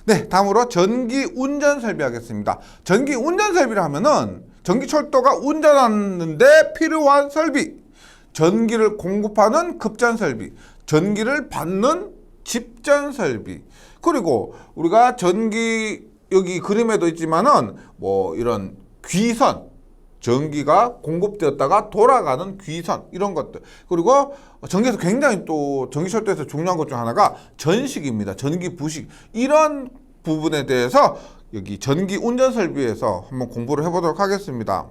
네, 다음으로 전기 운전 설비 하겠습니다. 전기 운전 설비를 하면은 전기철도가 운전하는데 필요한 설비, 전기를 공급하는 급전 설비, 전기를 받는 집전 설비, 그리고 우리가 전기 여기 그림에도 있지만은 뭐 이런 귀선, 전기가 공급되었다가 돌아가는 귀선 이런 것들, 그리고 전기에서 굉장히 또 전기철도에서 중요한 것 중 하나가 전식입니다. 전기 부식, 이런 부분에 대해서 여기 전기 운전 설비에서 한번 공부를 해보도록 하겠습니다.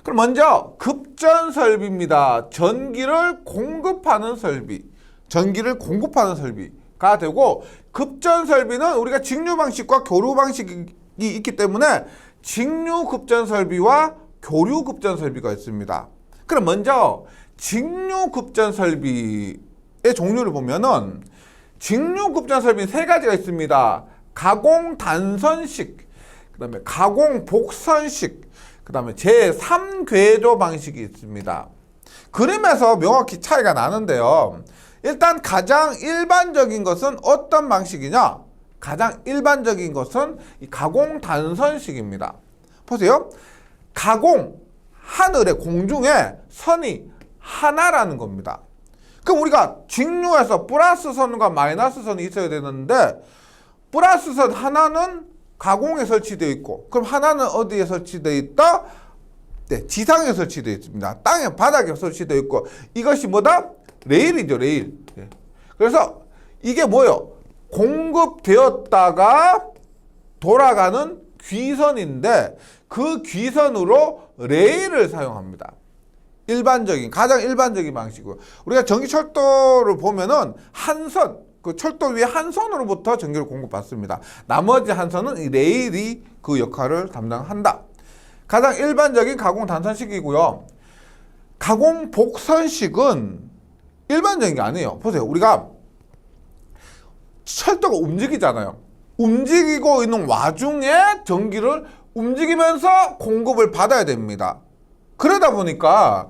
그럼 먼저 급전 설비입니다. 전기를 공급하는 설비, 전기를 공급하는 설비가 되고, 급전 설비는 우리가 직류 방식과 교류 방식이 있기 때문에 직류 급전 설비와 교류 급전 설비가 있습니다. 그럼 먼저 직류 급전 설비의 종류를 보면은 직류 급전 설비는 세 가지가 있습니다. 가공 단선식, 그 다음에 가공 복선식, 그 다음에 제3궤조 방식이 있습니다. 그림에서 명확히 차이가 나는데요. 일단 가장 일반적인 것은 어떤 방식이냐? 가장 일반적인 것은 이 가공 단선식입니다. 보세요. 가공, 하늘에 공중에 선이 하나라는 겁니다. 그럼 우리가 직류에서 플러스 선과 마이너스 선이 있어야 되는데, 플러스 선 하나는 가공에 설치되어 있고, 그럼 하나는 어디에 설치되어 있다? 네, 지상에 설치되어 있습니다. 땅에, 바닥에 설치되어 있고, 이것이 뭐다? 레일이죠, 레일. 네. 그래서 이게 뭐예요? 공급되었다가 돌아가는 귀선인데, 그 귀선으로 레일을 사용합니다. 일반적인, 가장 일반적인 방식이고요. 우리가 전기철도를 보면은 한 선, 그 철도 위에 한 선으로부터 전기를 공급받습니다. 나머지 한 선은 이 레일이 그 역할을 담당한다. 가장 일반적인 가공 단선식이고요. 가공 복선식은 일반적인 게 아니에요. 보세요. 우리가 철도가 움직이잖아요. 움직이고 있는 와중에 전기를 움직이면서 공급을 받아야 됩니다. 그러다 보니까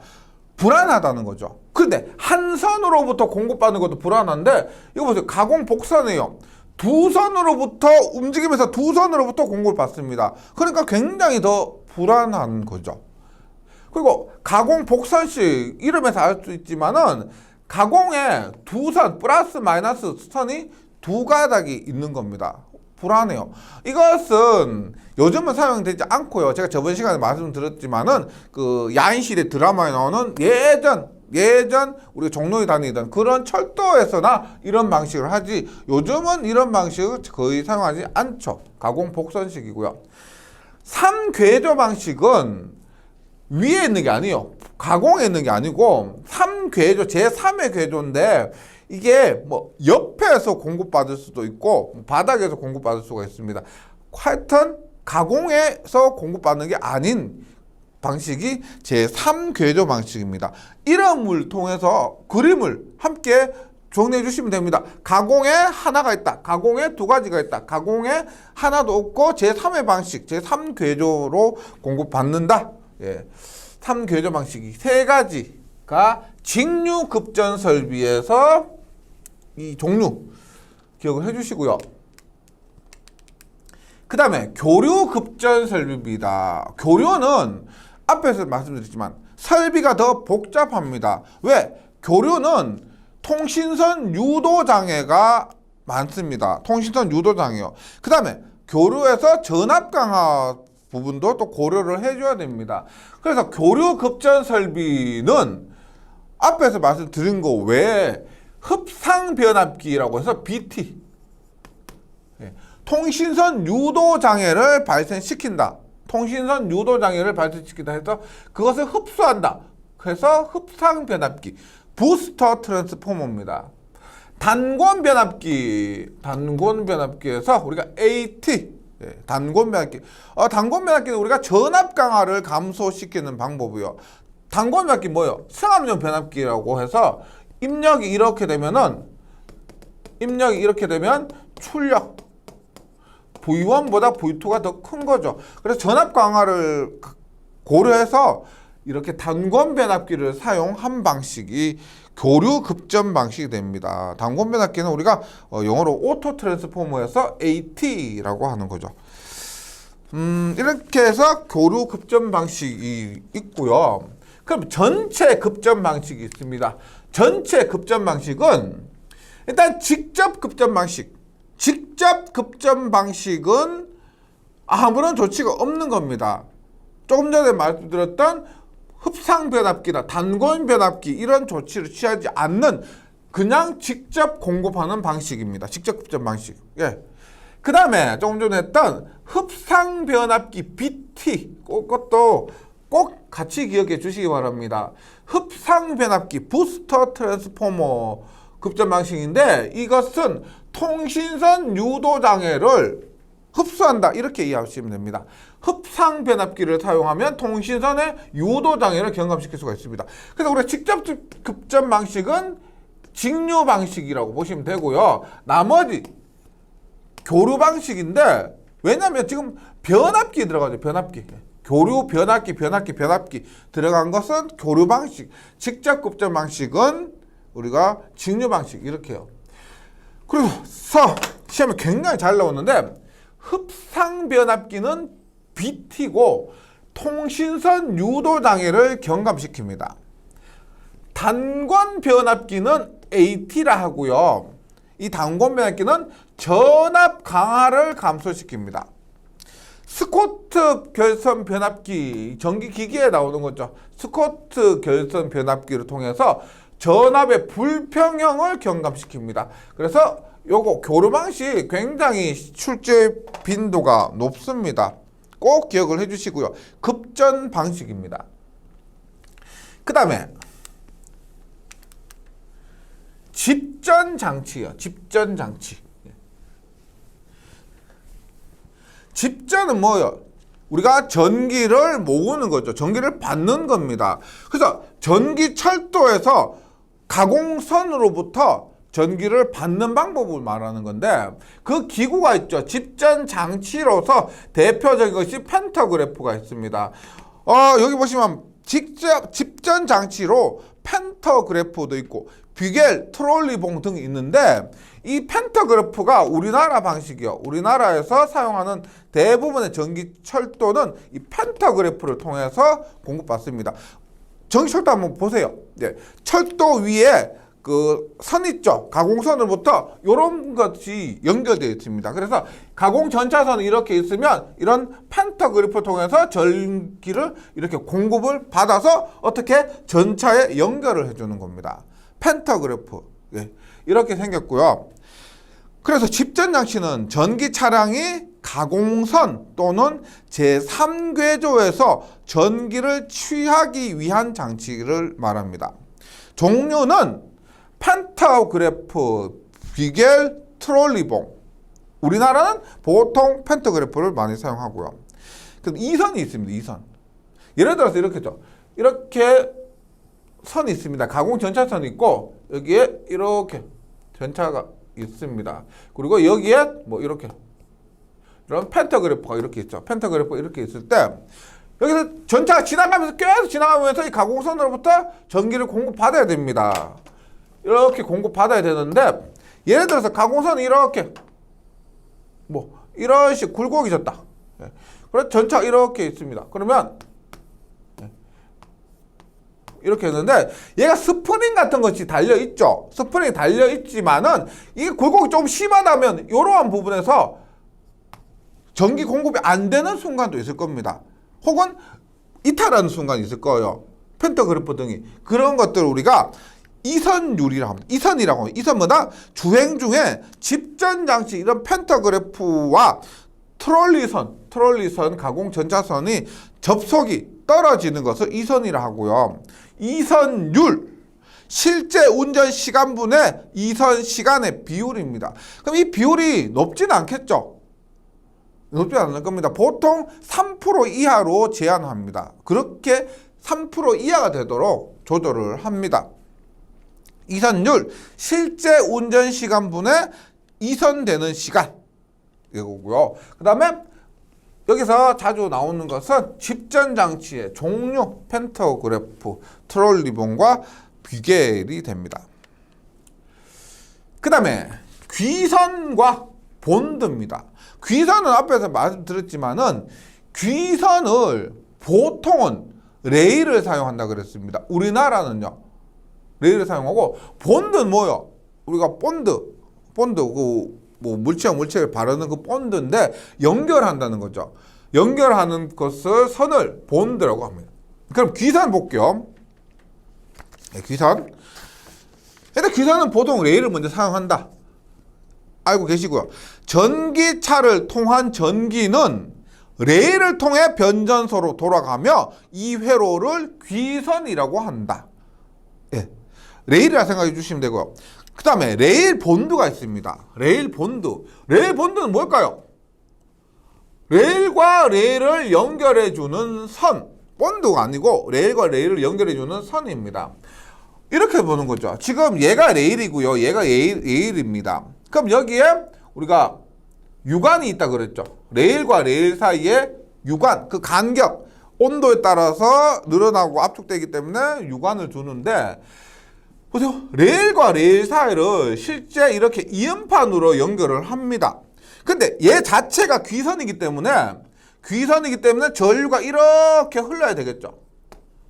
불안하다는 거죠. 근데 한 선으로부터 공급받는 것도 불안한데, 이거 보세요. 가공 복선이에요. 두 선으로부터 움직이면서 두 선으로부터 공급을 받습니다. 그러니까 굉장히 더 불안한 거죠. 그리고 가공 복선식, 이름에서 알 수 있지만은 가공에 두 선, 플러스 마이너스 선이 두 가닥이 있는 겁니다. 불안해요. 이것은 요즘은 사용되지 않고요. 제가 저번 시간에 말씀드렸지만은 그 야인시대 드라마에 나오는 예전 우리 종로에 다니던 그런 철도에서나 이런 방식을 하지, 요즘은 이런 방식을 거의 사용하지 않죠. 가공 복선식이고요. 3궤조 방식은 위에 있는 게 아니에요. 가공에 있는 게 아니고 3궤조, 제3의 궤조인데, 이게 뭐 옆에서 공급받을 수도 있고 바닥에서 공급받을 수가 있습니다. 하여튼 가공에서 공급받는 게 아닌 방식이 제3궤조 방식입니다. 이름을 통해서 그림을 함께 정리해 주시면 됩니다. 가공에 하나가 있다, 가공에 두 가지가 있다, 가공에 하나도 없고 제3의 방식, 제3궤조로 공급받는다. 예, 3궤조 방식이 세 가지가 직류 급전 설비에서 이 종류 기억을 해주시고요. 그 다음에 교류 급전 설비입니다. 교류는 앞에서 말씀드렸지만 설비가 더 복잡합니다. 왜? 교류는 통신선 유도 장애가 많습니다. 통신선 유도 장애요. 그 다음에 교류에서 전압 강화 부분도 또 고려를 해줘야 됩니다. 그래서 교류 급전 설비는 앞에서 말씀드린 거 외에 흡상 변압기라고 해서 BT, 통신선 유도 장애를 발생시킨다. 통신선 유도 장애를 발생시킨다 해서 그것을 흡수한다. 그래서 흡상 변압기, 부스터 트랜스포머입니다. 단권 변압기에서 우리가 AT, 단권 변압기. 단권 변압기는 우리가 전압 강화를 감소시키는 방법이요. 단권 변압기 뭐예요? 승합용 변압기라고 해서 입력이 이렇게 되면 출력 V1보다 V2가 더 큰 거죠. 그래서 전압 강화를 고려해서 이렇게 단권 변압기를 사용한 방식이 교류 급전 방식이 됩니다. 단권 변압기는 우리가 영어로 오토 트랜스포머에서 AT라고 하는 거죠. 이렇게 해서 교류 급전 방식이 있고요. 그럼 전체 급전 방식이 있습니다. 전체 급전 방식은 일단 직접 급전 방식. 직접 급전 방식은 아무런 조치가 없는 겁니다. 조금 전에 말씀드렸던 흡상 변압기나 단권 변압기 이런 조치를 취하지 않는 그냥 직접 공급하는 방식입니다. 직접 급전 방식. 예. 그 다음에 조금 전에 했던 흡상 변압기 BT 그것도 꼭 같이 기억해 주시기 바랍니다. 흡상 변압기 부스터 트랜스포머 급전 방식인데 이것은 통신선 유도 장애를 흡수한다 이렇게 이해하시면 됩니다. 흡상 변압기를 사용하면 통신선의 유도 장애를 경감시킬 수가 있습니다. 그래서 우리가 직접 급전 방식은 직류 방식이라고 보시면 되고요. 나머지 교류 방식인데 왜냐하면 지금 변압기 들어가죠. 변압기. 교류 변압기 들어간 것은 교류 방식. 직접 급전 방식은 우리가 직류 방식 이렇게 해요. 그래서 시험에 굉장히 잘 나오는데 흡상 변압기는 BT고 통신선 유도 장애를 경감시킵니다. 단권 변압기는 AT라 하고요. 이 단권 변압기는 전압 강하를 감소시킵니다. 스코트 결선 변압기, 전기기기에 나오는 거죠. 스코트 결선 변압기를 통해서 전압의 불평형을 경감시킵니다. 그래서 요거 교류 방식 굉장히 출제 빈도가 높습니다. 꼭 기억을 해주시고요. 급전 방식입니다. 그 다음에 집전 장치요. 집전 장치. 집전은 뭐예요? 우리가 전기를 모으는 거죠. 전기를 받는 겁니다. 그래서 전기철도에서 가공선으로부터 전기를 받는 방법을 말하는 건데 그 기구가 있죠. 집전 장치로서 대표적인 것이 펜터그래프가 있습니다. 여기 보시면 직접 집전 장치로 펜터그래프도 있고 비겔, 트롤리봉 등이 있는데 이 펜터그래프가 우리나라 방식이요. 우리나라에서 사용하는 대부분의 전기철도는 이 펜터그래프를 통해서 공급받습니다. 전기철도 한번 보세요. 네. 철도 위에 그 선 있죠. 가공선으로부터 이런 것이 연결되어 있습니다. 그래서 가공 전차선이 이렇게 있으면 이런 펜터그래프를 통해서 전기를 이렇게 공급을 받아서 어떻게 전차에 연결을 해주는 겁니다. 펜터그래프. 예. 이렇게 생겼고요. 그래서 집전 장치는 전기 차량이 가공선 또는 제3궤조에서 전기를 취하기 위한 장치를 말합니다. 종류는 펜터그래프, 비겔, 트롤리봉. 우리나라는 보통 펜터그래프를 많이 사용하고요. 그럼 이선이 있습니다. 이선. 예를 들어서 이렇게죠. 이렇게 선이 있습니다. 가공 전차선이 있고 여기에 이렇게 전차가 있습니다. 그리고 여기에 뭐 이렇게 이런 펜터그래프가 이렇게 있죠. 펜터그래프가 이렇게 있을 때 여기서 전차가 지나가면서 계속 지나가면서 이 가공선으로부터 전기를 공급받아야 됩니다. 이렇게 공급받아야 되는데 예를 들어서 가공선이 이렇게 뭐 이런 식 굴곡이졌다. 그래서 전차가 이렇게 있습니다. 그러면 이렇게 했는데 얘가 스프링 같은 것이 달려있죠. 스프링이 달려있지만은 이게 굴곡이 좀 심하다면 이러한 부분에서 전기 공급이 안 되는 순간도 있을 겁니다. 혹은 이탈하는 순간이 있을 거예요. 펜터그래프 등이. 그런 것들을 우리가 이선율이라고 합니다. 이선이라고 합니다. 이선보다 주행 중에 집전장치 이런 펜터그래프와 트롤리선, 가공 전차선이 접속이 떨어지는 것을 이선이라 하고요. 이선율, 실제 운전 시간분의 이선 시간의 비율입니다. 그럼 이 비율이 높지는 않겠죠? 높지 않을 겁니다. 보통 3% 이하로 제한합니다. 그렇게 3% 이하가 되도록 조절을 합니다. 이선율, 실제 운전 시간분의 이선되는 시간 이거고요. 그 다음에 여기서 자주 나오는 것은 집전장치의 종류, 팬터그래프, 트롤리본과 비겔이 됩니다. 그 다음에 귀선과 본드입니다. 귀선은 앞에서 말씀드렸지만은 귀선을 보통은 레일을 사용한다 그랬습니다. 우리나라는요 레일을 사용하고, 본드는 뭐요? 우리가 본드 뭐 물체를 바르는 그 본드인데 연결한다는 거죠. 연결하는 것을 선을 본드라고 합니다. 그럼 귀선 볼게요. 네, 귀선. 근데 귀선은 보통 레일을 먼저 사용한다. 알고 계시고요. 전기차를 통한 전기는 레일을 통해 변전소로 돌아가며 이 회로를 귀선이라고 한다. 예. 레일이라 생각해 주시면 되고요. 그 다음에 레일 본드가 있습니다. 레일 본드는 뭘까요? 레일과 레일을 연결해주는 선. 본드가 아니고 레일과 레일을 연결해주는 선입니다. 이렇게 보는 거죠. 지금 얘가 레일이고요. 얘가 레일입니다. 그럼 여기에 우리가 유관이 있다 그랬죠. 레일과 레일 사이에 유관, 그 간격, 온도에 따라서 늘어나고 압축되기 때문에 유관을 두는데, 보세요. 레일과 레일 사이를 실제 이렇게 이음판으로 연결을 합니다. 근데 얘 자체가 귀선이기 때문에 전류가 이렇게 흘러야 되겠죠.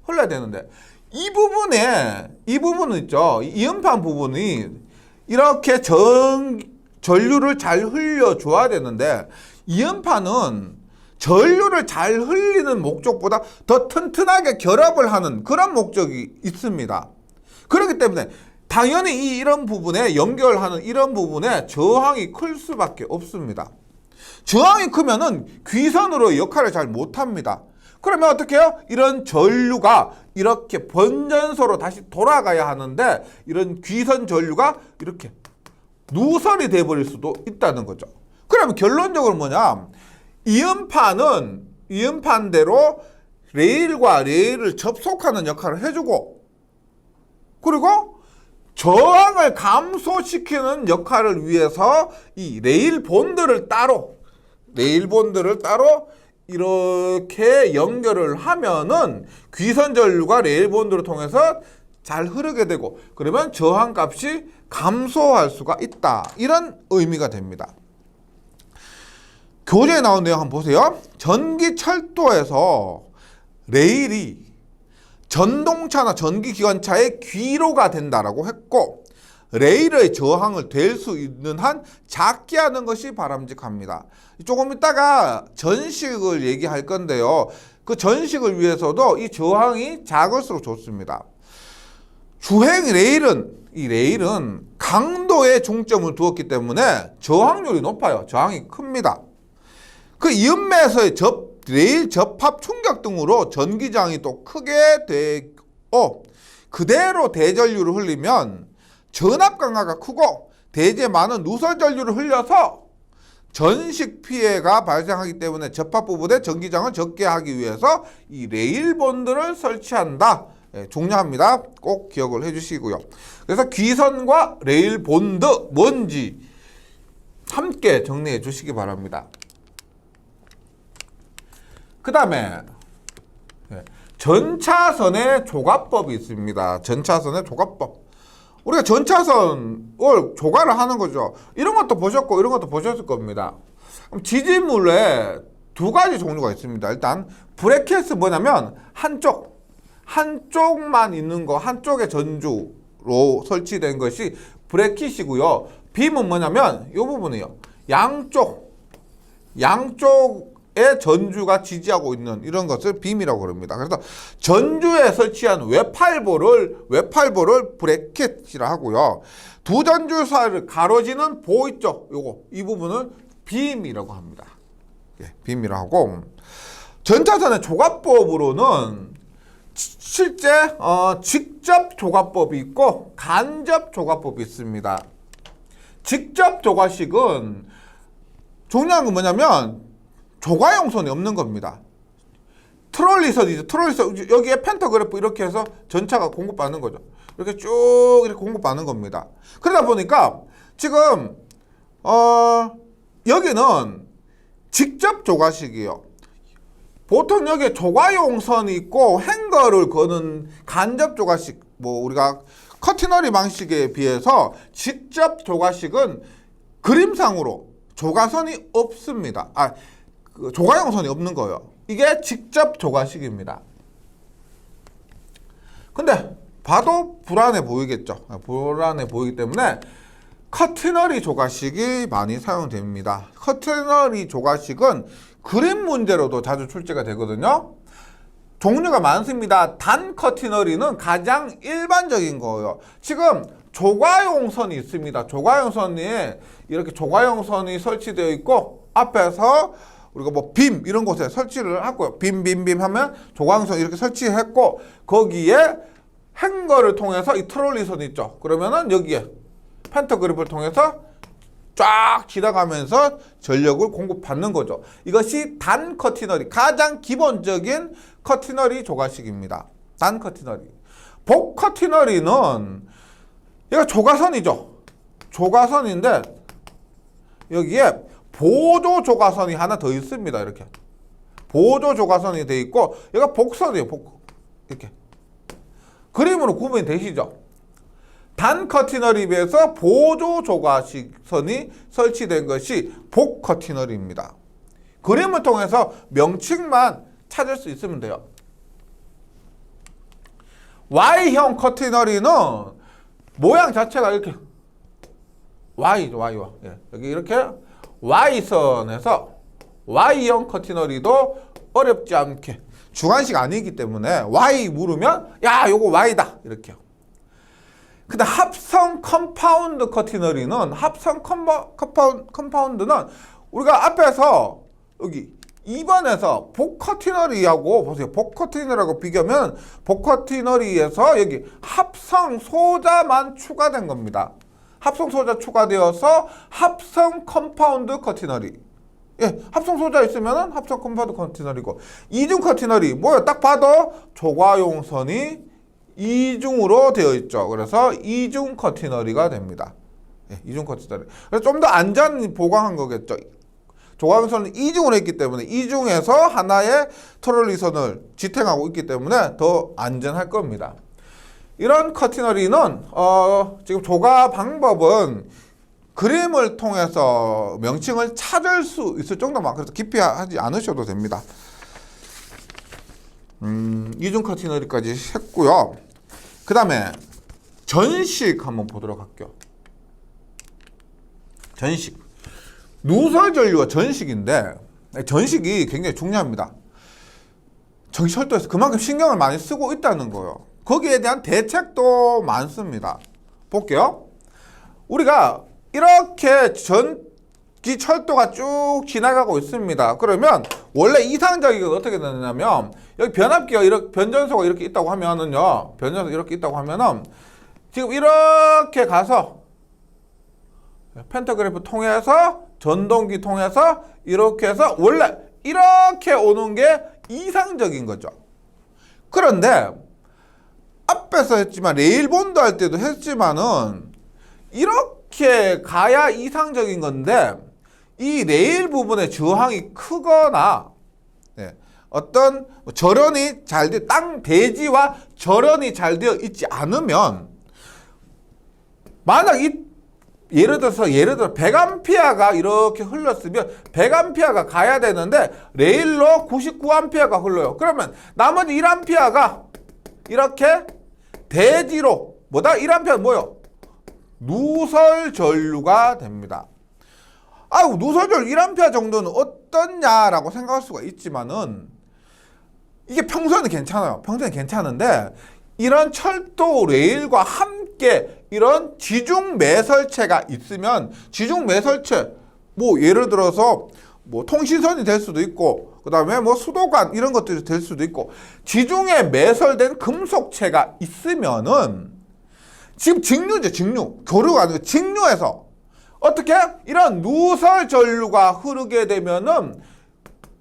흘러야 되는데 이 부분은 있죠. 이음판 부분이 이렇게 전류를 잘 흘려줘야 되는데, 이음판은 전류를 잘 흘리는 목적보다 더 튼튼하게 결합을 하는 그런 목적이 있습니다. 그렇기 때문에 당연히 이런 부분에 연결하는 이런 부분에 저항이 클 수밖에 없습니다. 저항이 크면은 귀선으로 역할을 잘 못합니다. 그러면 어떻게 해요? 이런 전류가 이렇게 번전소로 다시 돌아가야 하는데, 이런 귀선 전류가 이렇게 누설이 돼버릴 수도 있다는 거죠. 그러면 결론적으로 뭐냐? 이음판대로 레일과 레일을 접속하는 역할을 해주고, 그리고 저항을 감소시키는 역할을 위해서 이 레일 본드를 따로 이렇게 연결을 하면은 귀선 전류가 레일 본드를 통해서 잘 흐르게 되고, 그러면 저항 값이 감소할 수가 있다. 이런 의미가 됩니다. 교재에 나온 내용 한번 보세요. 전기철도에서 레일이 전동차나 전기기관차의 귀로가 된다라고 했고, 레일의 저항을 될 수 있는 한 작게 하는 것이 바람직합니다. 조금 이따가 전식을 얘기할 건데요. 그 전식을 위해서도 이 저항이 작을수록 좋습니다. 주행 레일은 강도에 중점을 두었기 때문에 저항률이 높아요. 저항이 큽니다. 그 이음매에서의 레일 접합 충격 등으로 전기저항이 또 크게 되고, 그대로 대전류를 흘리면 전압 강화가 크고 대제 많은 누설 전류를 흘려서 전식 피해가 발생하기 때문에 접합 부분에 전기저항을 적게 하기 위해서 이 레일 본드를 설치한다. 중요합니다. 꼭 기억을 해주시고요. 그래서 귀선과 레일 본드 뭔지 함께 정리해 주시기 바랍니다. 그 다음에 전차선의 조각법이 있습니다. 전차선의 조각법. 우리가 전차선을 조각을 하는 거죠. 이런 것도 보셨고 이런 것도 보셨을 겁니다. 그럼 지지물에 두 가지 종류가 있습니다. 일단 브래켓이 뭐냐면 한쪽만 있는 거, 한쪽의 전주로 설치된 것이 브래킷이고요. 빔은 뭐냐면 이 부분이에요. 양쪽에 전주가 지지하고 있는 이런 것을 빔이라고 그럽니다. 그래서 전주에 설치한 외팔보를 브래킷이라 하고요. 두 전주 사이를 가로지는 보 있죠. 이 부분을 빔이라고 합니다. 빔이라고 하고, 전차선의 조각법으로는 실제 직접 조각법이 있고 간접 조각법이 있습니다. 직접 조각식은 중요한 건 뭐냐면 조가용선이 없는 겁니다. 트롤리선이죠. 트롤리선, 여기에 펜터그래프 이렇게 해서 전차가 공급받는 거죠. 이렇게 쭉 이렇게 공급받는 겁니다. 그러다 보니까 지금 여기는 직접 조각식이에요. 보통 여기에 조가용선이 있고 행거를 거는 간접 조가식, 뭐 우리가 커티너리 방식에 비해서 직접 조가식은 그림상으로 조가선이 없습니다. 그 조가용선이 없는 거예요. 이게 직접 조가식입니다. 근데 봐도 불안해 보이겠죠. 불안해 보이기 때문에 커티너리 조가식이 많이 사용됩니다. 커티너리 조가식은 그림 문제로도 자주 출제가 되거든요. 종류가 많습니다. 단 커티너리는 가장 일반적인 거예요. 지금 조가용선이 있습니다. 조가용선에 이렇게 조가용선이 설치되어 있고 앞에서 우리가 뭐 빔 이런 곳에 설치를 하고요. 빔 하면 조가용선 이렇게 설치했고 거기에 행거를 통해서 이 트롤리선이 있죠. 그러면은 여기에 펜터그립을 통해서 쫙 지나가면서 전력을 공급받는 거죠. 이것이 단 커티너리, 가장 기본적인 커티너리 조가식입니다. 단 커티너리. 복 커티너리는 얘가 조가선이죠. 조가선인데 여기에 보조 조가선이 하나 더 있습니다. 이렇게 보조 조가선이 돼 있고 얘가 복선이에요. 이렇게 그림으로 구분이 되시죠. 단 커티너리에 비해서 보조 조가선이 설치된 것이 복 커티너리입니다. 그림을 통해서 명칭만 찾을 수 있으면 돼요. Y형 커티너리는 모양 자체가 이렇게 Y죠, Y와. 예, 여기 이렇게 Y선에서 Y형 커티너리도 어렵지 않게 주관식 아니기 때문에 Y 물으면 야, 요거 Y다 이렇게요. 근데 합성 컴파운드 커티너리는 합성 컴파운드는 우리가 앞에서 여기 2번에서 복 커티너리하고 보세요. 복 커티너리하고 비교하면 복 커티너리에서 여기 합성 소자만 추가된 겁니다. 합성 소자 추가되어서 합성 컴파운드 커티너리. 예, 합성 소자 있으면은 합성 컴파운드 커티너리고 이중 커티너리 뭐야? 딱 봐도 조가용선이 이중으로 되어 있죠. 그래서 이중 커티너리가 됩니다. 예, 이중 커티너리. 그래서 좀 더 안전 보강한 거겠죠. 조가용선은 이중으로 했기 때문에 이중에서 하나의 트롤리선을 지탱하고 있기 때문에 더 안전할 겁니다. 이런 커티너리는 지금 조가 방법은 그림을 통해서 명칭을 찾을 수 있을 정도만 그래서 깊이 하지 않으셔도 됩니다. 이중 커티너리까지 했고요. 그 다음에 전식 한번 보도록 할게요. 전식. 누설전류와 전식인데 전식이 굉장히 중요합니다. 전기철도에서 그만큼 신경을 많이 쓰고 있다는 거예요. 거기에 대한 대책도 많습니다. 볼게요. 우리가 이렇게 전기철도가 쭉 지나가고 있습니다. 그러면 원래 이상적인 건 어떻게 되냐면 여기 변압기가 이렇게 변전소가 이렇게 있다고 하면은요. 변전소 이렇게 있다고 하면은 지금 이렇게 가서 펜터그래프 통해서 전동기 통해서 이렇게 해서 원래 이렇게 오는 게 이상적인 거죠. 그런데 앞에서 했지만 레일본드 할 때도 했지만은 이렇게 가야 이상적인 건데 이 레일 부분의 저항이 크거나 어떤 절연이 잘 돼, 땅 대지와 절연이 잘 되어 있지 않으면 만약 예를 들어서 100A가 이렇게 흘렀으면 100A가 가야 되는데 레일로 99A가 흘러요. 그러면 나머지 1A가 이렇게 대지로 뭐다? 1A는 뭐요? 누설 전류가 됩니다. 아이고 누설 전류 1A 정도는 어떻냐라고 생각할 수가 있지만은 이게 평소에는 괜찮아요. 평소에는 괜찮은데 이런 철도 레일과 함께 이런 지중 매설체가 있으면 지중 매설체 뭐 예를 들어서 뭐 통신선이 될 수도 있고 그다음에 뭐 수도관 이런 것들이 될 수도 있고 지중에 매설된 금속체가 있으면은 지금 직류죠. 직류. 교류가 아니고 직류에서 어떻게 이런 누설 전류가 흐르게 되면은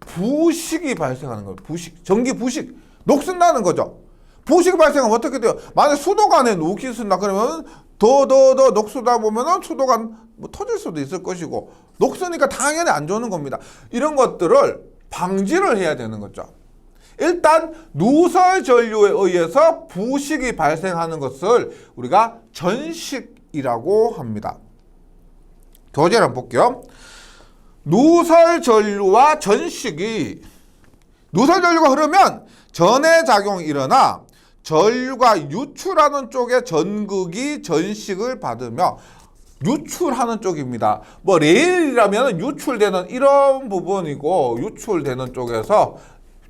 부식이 발생하는 거예요. 부식. 전기 부식. 녹슨다는 거죠. 부식이 발생하면 어떻게 돼요? 만약 수도관에 녹이 쓴다 그러면 더 녹수다 보면은 수도관 뭐 터질 수도 있을 것이고 녹으니까 당연히 안 좋은 겁니다. 이런 것들을 방지를 해야 되는 거죠. 일단 누설 전류에 의해서 부식이 발생하는 것을 우리가 전식이라고 합니다. 교재를 한번 볼게요. 누설 전류와 전식이, 누설 전류가 흐르면 전해 작용이 일어나 전류가 유출하는 쪽에 전극이 전식을 받으며, 유출하는 쪽입니다. 뭐 레일이라면 유출되는 이런 부분이고 유출되는 쪽에서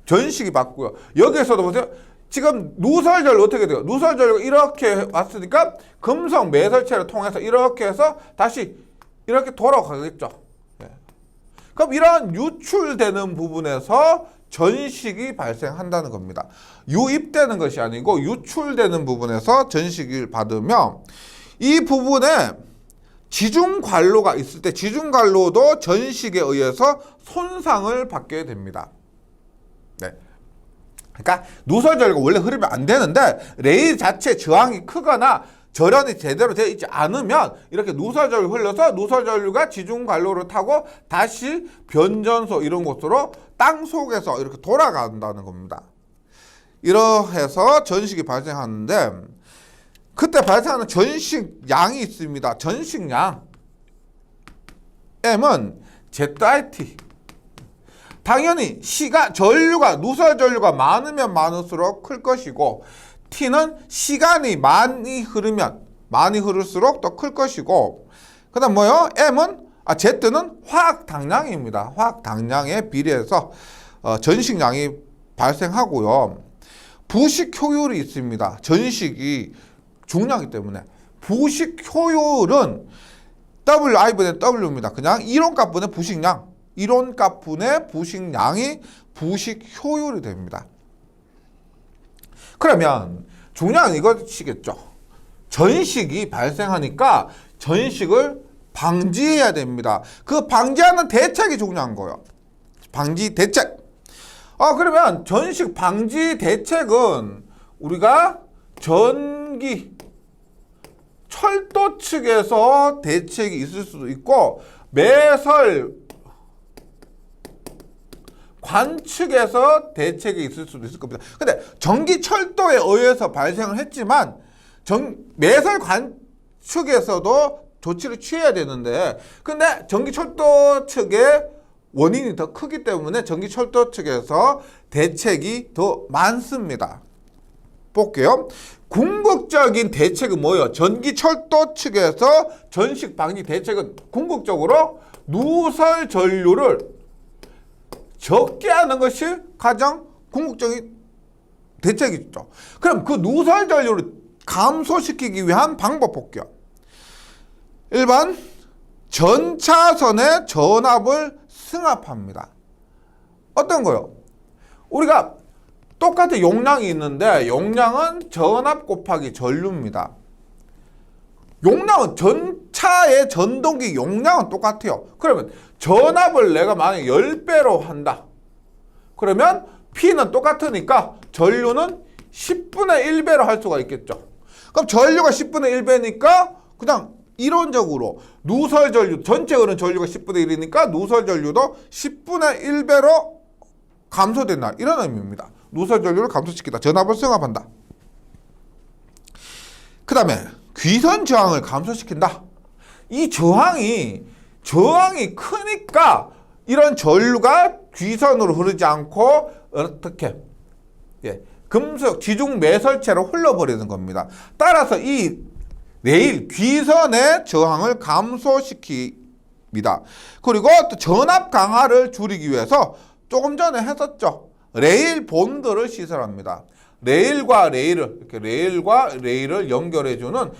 전식이 받고요. 여기에서도 보세요. 지금 누설 전류 어떻게 돼요? 누설 전류가 이렇게 왔으니까 금속 매설체를 통해서 이렇게 해서 다시 이렇게 돌아가겠죠. 네. 그럼 이런 유출되는 부분에서 전식이 발생한다는 겁니다. 유입되는 것이 아니고 유출되는 부분에서 전식을 받으며, 이 부분에 지중관로가 있을 때 지중관로도 전식에 의해서 손상을 받게 됩니다. 네. 그러니까 누설 전류가 원래 흐르면 안 되는데 레일 자체 저항이 크거나 절연이 제대로 되어 있지 않으면 이렇게 누설 전류 흘러서 누설 전류가 지중관로를 타고 다시 변전소 이런 곳으로 땅 속에서 이렇게 돌아간다는 겁니다. 이러해서 전식이 발생하는데, 그때 발생하는 전식량이 있습니다. 전식량 M은 ZIT. 당연히 전류가 누설 전류가 많으면 많을수록 클 것이고, T는 시간이 많이 흐를수록 더 클 것이고, 그다음 뭐요? Z는 화학 당량입니다. 화학 당량에 비례해서 전식량이 발생하고요. 부식 효율이 있습니다. 전식이 중요하기 때문에 부식 효율은 WI분의 W입니다. 그냥 이론값분의 부식량, 이론값분의 부식량이 부식 효율이 됩니다. 그러면 중요한 이것이겠죠. 전식이 발생하니까 전식을 방지해야 됩니다. 그 방지하는 대책이 중요한 거예요. 방지 대책. 그러면 전식 방지 대책은 우리가 철도 측에서 대책이 있을 수도 있고, 매설 관 측에서 대책이 있을 수도 있을 겁니다. 근데 전기철도에 의해서 발생을 했지만 매설관 측에서도 조치를 취해야 되는데, 근데 전기철도 측의 원인이 더 크기 때문에 전기철도 측에서 대책이 더 많습니다. 볼게요. 궁극적인 대책은 뭐예요? 전기철도 측에서 전식 방지 대책은 궁극적으로 누설 전류를 적게 하는 것이 가장 궁극적인 대책이죠. 그럼 그 누설 전류를 감소시키기 위한 방법 볼게요. 1번, 전차선에 전압을 승합합니다. 어떤 거요? 우리가 똑같은 용량이 있는데 용량은 전압 곱하기 전류입니다. 용량은 전차의 전동기 용량은 똑같아요. 그러면 전압을 내가 만약에 10배로 한다. 그러면 P는 똑같으니까 전류는 10분의 1배로 할 수가 있겠죠. 그럼 전류가 10분의 1배니까 그냥 이론적으로 누설 전류, 전체 흐르는 전류가 10분의 1이니까 누설 전류도 10분의 1배로 감소된다. 이런 의미입니다. 누설 전류를 감소시키다. 전압을 승합한다. 그 다음에 귀선 저항을 감소시킨다. 이 저항이 크니까 이런 전류가 귀선으로 흐르지 않고 어떻게 금속 지중 매설체로 흘러버리는 겁니다. 따라서 이 레일 귀선의 저항을 감소시킵니다. 그리고 또 전압 강화를 줄이기 위해서 조금 전에 했었죠. 레일 본드를 시설합니다. 레일과 레일을 연결해주는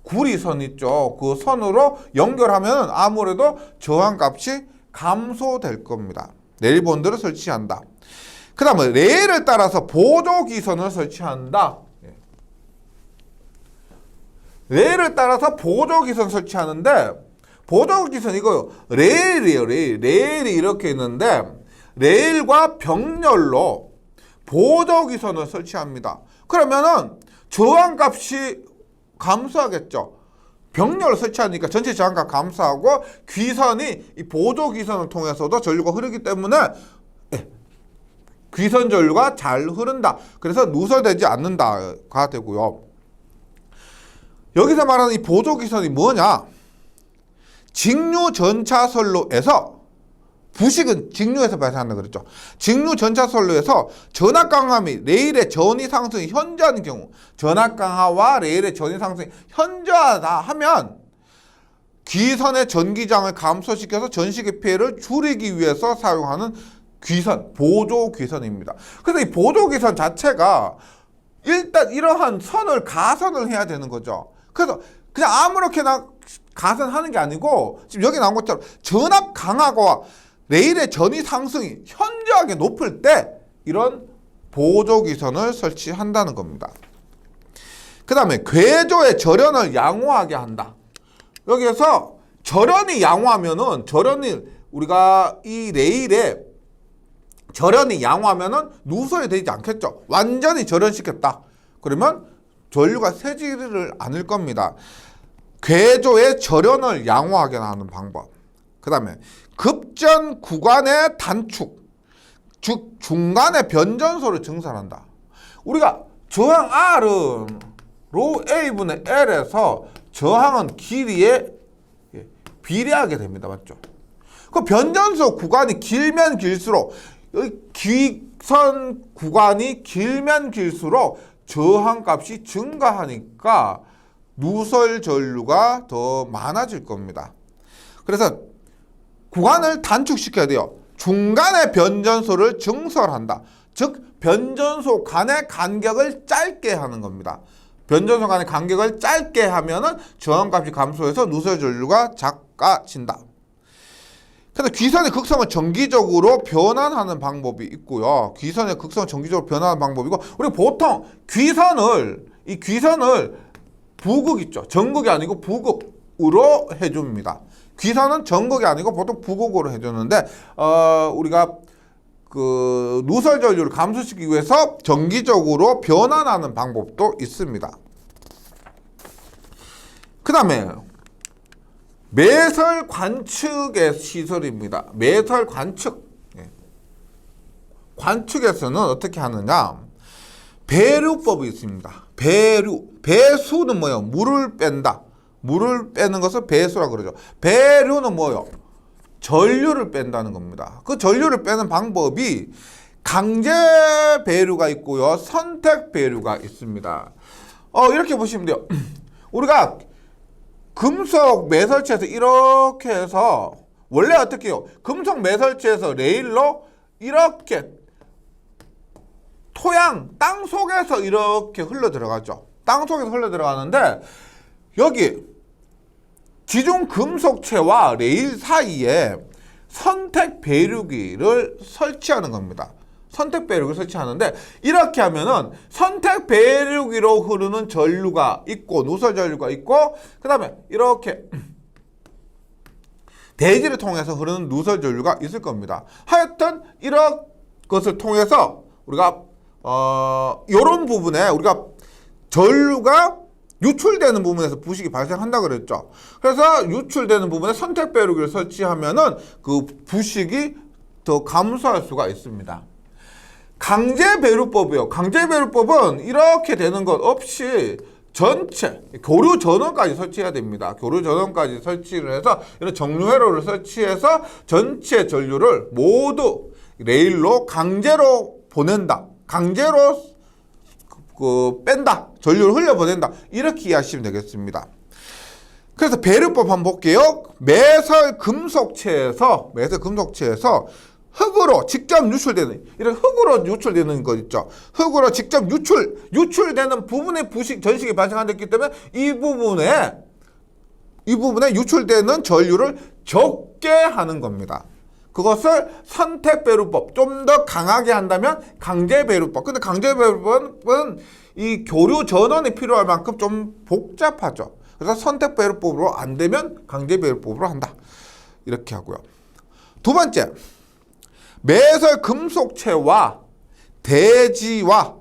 구리선 있죠. 그 선으로 연결하면 아무래도 저항값이 감소될 겁니다. 레일 본드를 설치한다. 그 다음에 레일을 따라서 보조기선을 설치한다. 레일을 따라서 보조기선 설치하는데, 보조기선 이거요. 레일이에요. 레일이 이렇게 있는데 레일과 병렬로 보조기선을 설치합니다. 그러면은 저항값이 감소하겠죠. 병렬을 설치하니까 전체 저항값 감소하고 귀선이 이 보조기선을 통해서도 전류가 흐르기 때문에 귀선 전류가 잘 흐른다. 그래서 누설되지 않는다가 되고요. 여기서 말하는 이 보조기선이 뭐냐? 직류 전차선로에서 부식은 직류에서 발생한다 그랬죠. 직류 전차선로에서 전압 강화 및 레일의 전위 상승이 현저한 경우, 전압 강화와 레일의 전위 상승이 현저하다 하면 귀선의 전기장을 감소시켜서 전시기 피해를 줄이기 위해서 사용하는 귀선, 보조 귀선입니다. 그래서 이 보조 귀선 자체가 일단 이러한 선을 가선을 해야 되는 거죠. 그래서 그냥 아무렇게나 가선하는 게 아니고 지금 여기 나온 것처럼 전압 강화와 레일의 전위 상승이 현저하게 높을 때 이런 보조 귀선을 설치한다는 겁니다. 그 다음에 궤조의 절연을 양호하게 한다. 여기에서 절연이 양호하면은 우리가 이 레일에 절연이 양호하면은 누설이 되지 않겠죠. 완전히 절연시켰다. 그러면 전류가 새지를 않을 겁니다. 궤조의 절연을 양호하게 하는 방법. 그 다음에 급전 구간의 단축, 즉 중간에 변전소를 증설한다. 우리가 저항 R은 로 A분의 L에서 저항은 길이에 비례하게 됩니다. 맞죠? 그 변전소 구간이 길면 길수록 귀선 구간이 길면 길수록 저항값이 증가하니까 누설 전류가 더 많아질 겁니다. 그래서 구간을 단축시켜야 돼요. 중간에 변전소를 증설한다. 즉 변전소 간의 간격을 짧게 하는 겁니다. 변전소 간의 간격을 짧게 하면은 저항값이 감소해서 누설 전류가 작아진다. 그래서 귀선의 극성을 정기적으로 변환하는 방법이 있고요. 귀선의 극성을 정기적으로 변환하는 방법이고, 우리 보통 귀선을 부극 있죠. 전극이 아니고 부극으로 해줍니다. 귀선은 전극이 아니고 보통 부극으로 해주는데, 우리가 그 누설 전류를 감소시키기 위해서 정기적으로 변환하는 방법도 있습니다. 그 다음에 매설 관측의 시설입니다. 매설 관측. 관측에서는 어떻게 하느냐? 배류법이 있습니다. 배수는 뭐예요? 물을 뺀다. 물을 빼는 것을 배수라고 그러죠. 배류는 뭐예요? 전류를 뺀다는 겁니다. 그 전류를 빼는 방법이 강제 배류가 있고요. 선택 배류가 있습니다. 이렇게 보시면 돼요. 우리가 금속 매설체에서 이렇게 해서 원래 어떻게 해요? 금속 매설체에서 레일로 이렇게 토양, 땅 속에서 이렇게 흘러 들어가죠. 땅 속에서 흘러 들어가는데 여기 지중 금속체와 레일 사이에 선택 배류기를 설치하는 겁니다. 선택 배류기를 설치하는데 이렇게 하면은 선택 배류기로 흐르는 전류가 있고 누설 전류가 있고 그 다음에 이렇게 대지를 통해서 흐르는 누설 전류가 있을 겁니다. 하여튼 이런 것을 통해서 우리가 이런 부분에 우리가 전류가 유출되는 부분에서 부식이 발생한다 그랬죠. 그래서 유출되는 부분에 선택 배류기를 설치하면은 그 부식이 더 감소할 수가 있습니다. 강제 배류법이요. 강제 배류법은 이렇게 되는 것 없이 전체 교류 전원까지 설치해야 됩니다. 교류 전원까지 설치를 해서 이런 정류 회로를 설치해서 전체 전류를 모두 레일로 강제로 보낸다. 강제로 뺀다. 전류를 흘려보낸다. 이렇게 이해하시면 되겠습니다. 그래서 배류법 한번 볼게요. 매설 금속체에서 흙으로 직접 유출되는 이런 흙으로 유출되는 거 있죠. 흙으로 직접 유출되는 부분에 부식 전식이 발생했기 때문에 이 부분에 유출되는 전류를 적게 하는 겁니다. 그것을 선택 배류법, 좀 더 강하게 한다면 강제 배류법. 근데 강제 배류법은 이 교류 전원이 필요할 만큼 좀 복잡하죠. 그래서 선택 배류법으로 안 되면 강제 배류법으로 한다. 이렇게 하고요. 두 번째, 매설 금속체와 대지와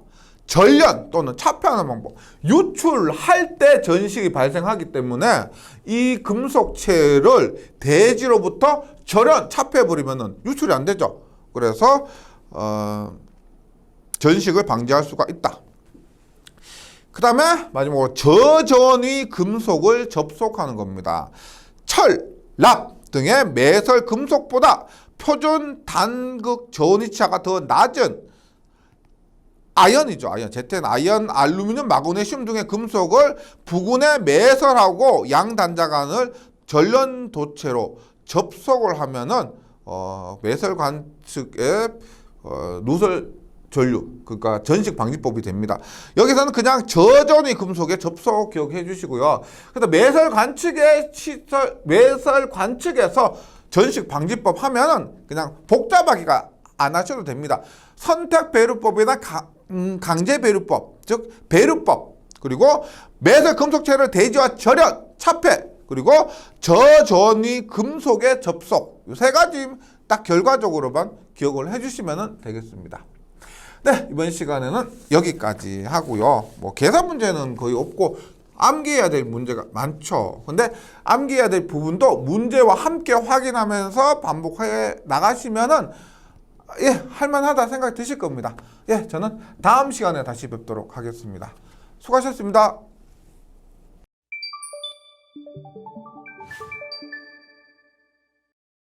전련 또는 차폐하는 방법. 유출할 때 전식이 발생하기 때문에 이 금속체를 대지로부터 절연, 차폐해버리면 유출이 안 되죠. 그래서 전식을 방지할 수가 있다. 그 다음에 마지막으로 저전위 금속을 접속하는 겁니다. 철, 납 등의 매설 금속보다 표준 단극 전위치가 더 낮은 아연이죠. 아연. Z는 아연, 알루미늄, 마그네슘 등의 금속을 부근에 매설하고 양단자간을 전련도체로 접속을 하면은 매설 관측에 누설 전류, 그러니까 전식 방지법이 됩니다. 여기서는 그냥 저전위 금속의 접속 기억해 주시고요. 그래서 매설 관측에서 전식 방지법 하면은 그냥 복잡하기가 안 하셔도 됩니다. 선택 배류법이나 강제 배류법, 즉 배류법, 그리고 매설 금속체를 대지와 절연, 차폐, 그리고 저전위 금속의 접속, 이 세 가지 딱 결과적으로만 기억을 해주시면 되겠습니다. 네, 이번 시간에는 여기까지 하고요. 뭐 계산 문제는 거의 없고 암기해야 될 문제가 많죠. 근데 암기해야 될 부분도 문제와 함께 확인하면서 반복해 나가시면은 할만하다 생각이 드실 겁니다. 저는 다음 시간에 다시 뵙도록 하겠습니다. 수고하셨습니다.